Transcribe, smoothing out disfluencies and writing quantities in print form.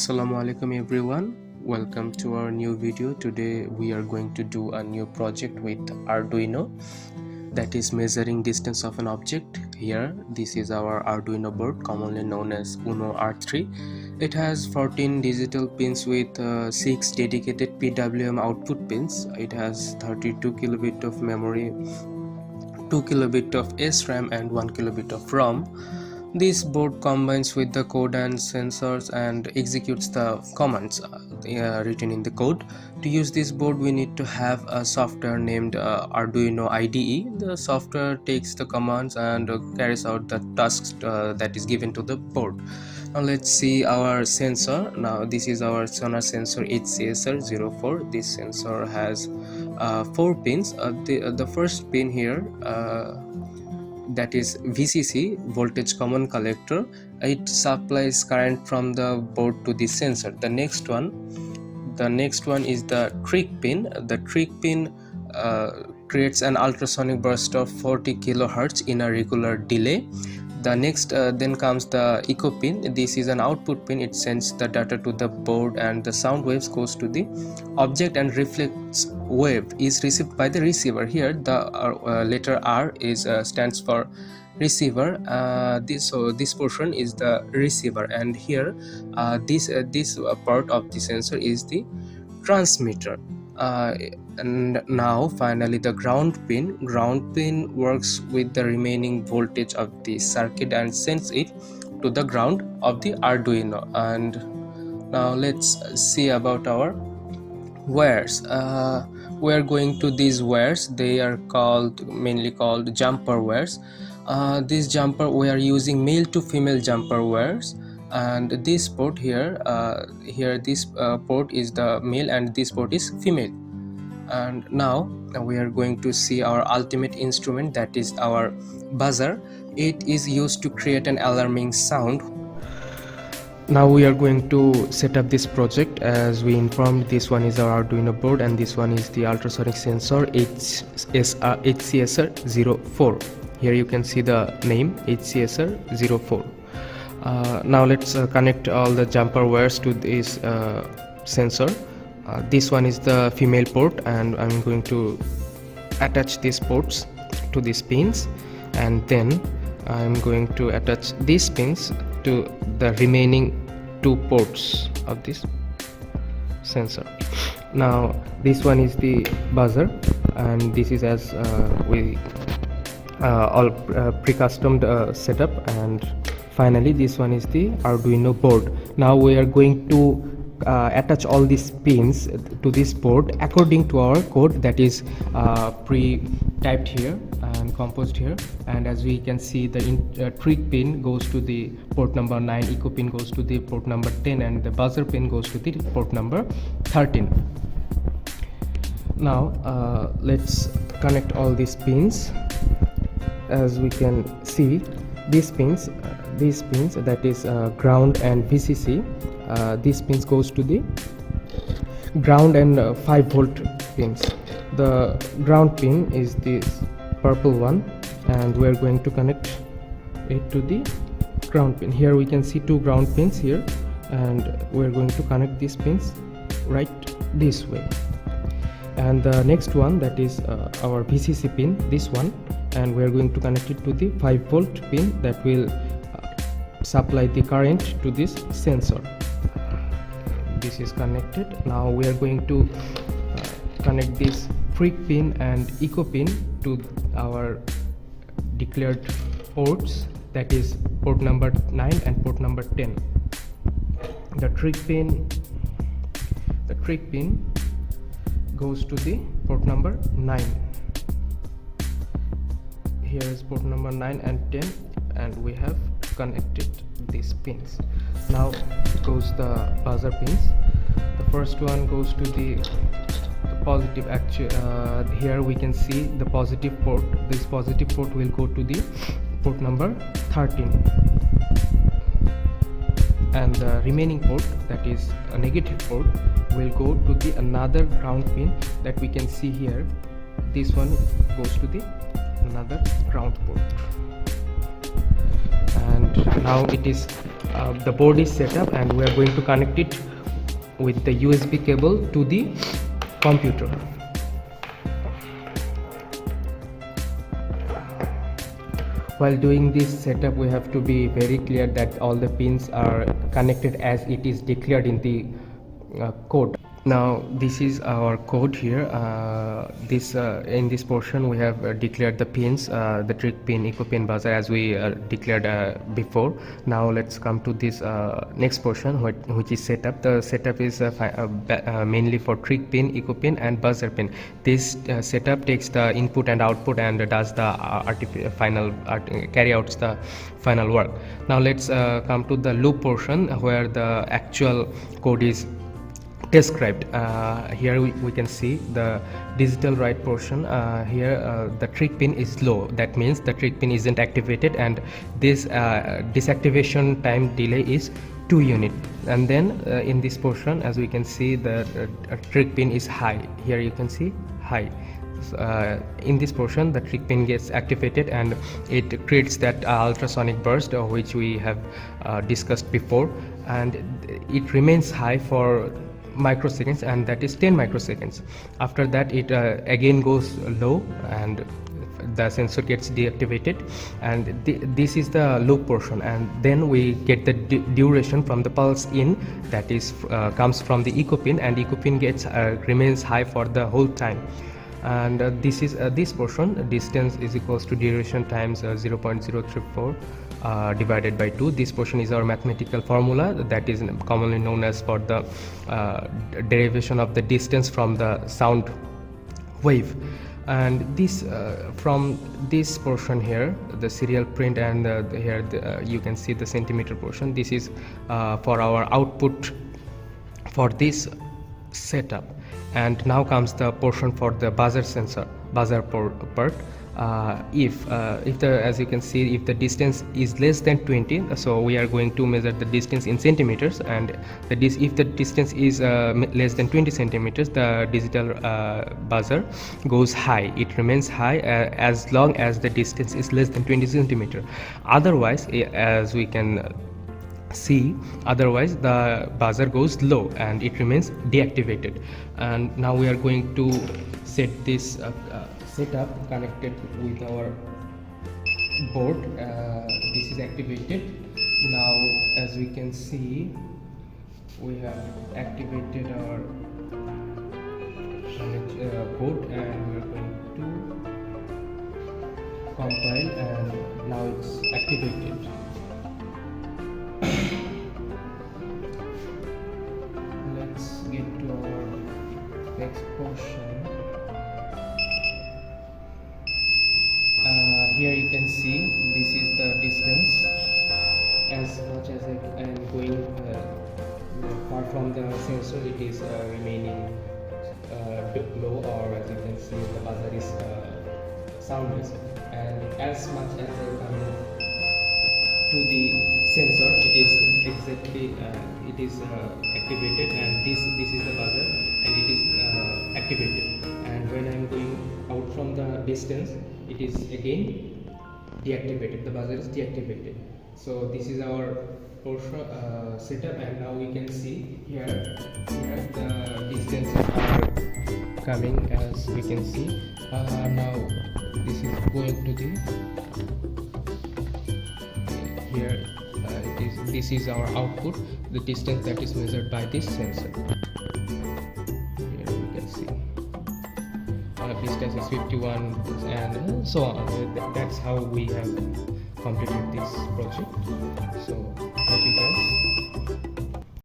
Assalamu alaikum everyone, welcome to our new video. Today we are going to do a new project with Arduino, that is measuring distance of an object. Here this is our Arduino board, commonly known as Uno R3. It has 14 digital pins with 6 dedicated PWM output pins. It has 32 kilobit of memory, 2 kilobit of SRAM and 1 kilobit of ROM. This board combines with the code and sensors and executes the commands written in the code. To use this board we need to have a software named Arduino IDE. The software takes the commands and carries out the tasks that is given to the board. Now let's see our sensor. Now this is our sonar sensor HCSR04. This sensor has 4 pins. The first pin here, that is VCC, voltage common collector. It supplies current from the board to the sensor. The next one is the trick pin. The trick pin creates an ultrasonic burst of 40 kilohertz in a regular delay. The next then comes the echo pin. This is an output pin. It sends the data to the board and the sound waves goes to the object, and reflex wave is received by the receiver. Here the letter R is stands for receiver. This portion is the receiver, and here this part of the sensor is the transmitter. And now finally the ground pin works with the remaining voltage of the circuit and sends it to the ground of the Arduino. And now let's see about our wires. We are going to these wires. They are mainly called jumper wires. This jumper, we are using male to female jumper wires, and this port here, this port is the male and this port is female. And now we are going to see our ultimate instrument, that is our buzzer. It is used to create an alarming sound. Now we are going to set up this project. As we informed, this one is our Arduino board and this one is the ultrasonic sensor HCSR04. Here you can see the name HCSR04. Now let's connect all the jumper wires to this sensor. This one is the female port, and I'm going to attach these ports to these pins, and then I'm going to attach these pins to the remaining 2 ports of this sensor. Now this one is the buzzer, and this is as we all pre-customed setup, and finally this one is the Arduino board. Now we are going to attach all these pins to this board according to our code that is pre-typed here and composed here. And as we can see, the trick pin goes to the port number 9, echo pin goes to the port number 10, and the buzzer pin goes to the port number 13. Now let's connect all these pins. As we can see, these pins that is ground and VCC, these pins goes to the ground and 5-volt pins. The ground pin is this purple one, and we are going to connect it to the ground pin. Here we can see 2 ground pins here, and we are going to connect these pins right this way. And the next one, that is our VCC pin, this one, and we are going to connect it to the 5-volt pin that will supply the current to this sensor. This is connected. Now we are going to connect this trick pin and echo pin to our declared ports, that is port number 9 and port number 10. The trick pin goes to the port number 9. Here is port number 9 and 10, and we have connected these pins. Now goes the buzzer pins. The first one goes to the positive. Here we can see the positive port. This positive port will go to the port number 13, and the remaining port, that is a negative port, will go to the another ground pin that we can see here. This one goes to the another ground port. And now it is the board is set up, and we are going to connect it with the USB cable to the computer. While doing this setup, we have to be very clear that all the pins are connected as it is declared in the code. Now this is our code here. In this portion we have declared the pins, the trick pin, echo pin, buzzer, as we declared before. Now let's come to this next portion, which is setup. The setup is mainly for trick pin, echo pin and buzzer pin. This setup takes the input and output and does the carry out the final work. Now let's come to the loop portion, where the actual code is described. Here we can see the digital write portion. Here the trick pin is low. That means the trick pin isn't activated, and this disactivation time delay is 2 units. And then in this portion, as we can see, the trick pin is high. Here you can see high. In this portion, the trick pin gets activated and it creates that ultrasonic burst, which we have discussed before, and it remains high for microseconds, and that is 10 microseconds. After that it again goes low and the sensor gets deactivated, and this is the loop portion. And then we get the duration from the pulse in, that is comes from the echo pin, and echo pin gets remains high for the whole time. And this is this portion, distance is equals to duration times 0.034 divided by 2. This portion is our mathematical formula that is commonly known as for the derivation of the distance from the sound wave. And this from this portion here, the serial print, and here you can see the centimeter portion. This is for our output for this setup. And now comes the portion for the buzzer sensor, buzzer part. If the, as you can see, if the distance is less than 20, so we are going to measure the distance in centimeters, and if the distance is less than 20 centimeters, the digital buzzer goes high. It remains high as long as the distance is less than 20 centimeter. Otherwise, as we can see, otherwise the buzzer goes low and it remains deactivated. And now we are going to set this setup connected with our board. This is activated. Now as we can see, we have activated our board, and we are going to compile, and now it's activated. Let's get to our next portion. Here you can see this is the distance. As much as I am going far from the sensor, it is remaining low, or as you can see, the buzzer is soundless. And as much as I come to the sensor, it is exactly activated, and this is the buzzer, and it is activated. And when I am going out from the distance, it is again deactivated. The buzzer is deactivated. So this is our portion setup, and now we can see here the distances are coming, as we can see. Now this is going to the here. This is our output, the distance that is measured by this sensor. Here you can see distance is 51, and so on. That's how we have completed this project. So thank you guys.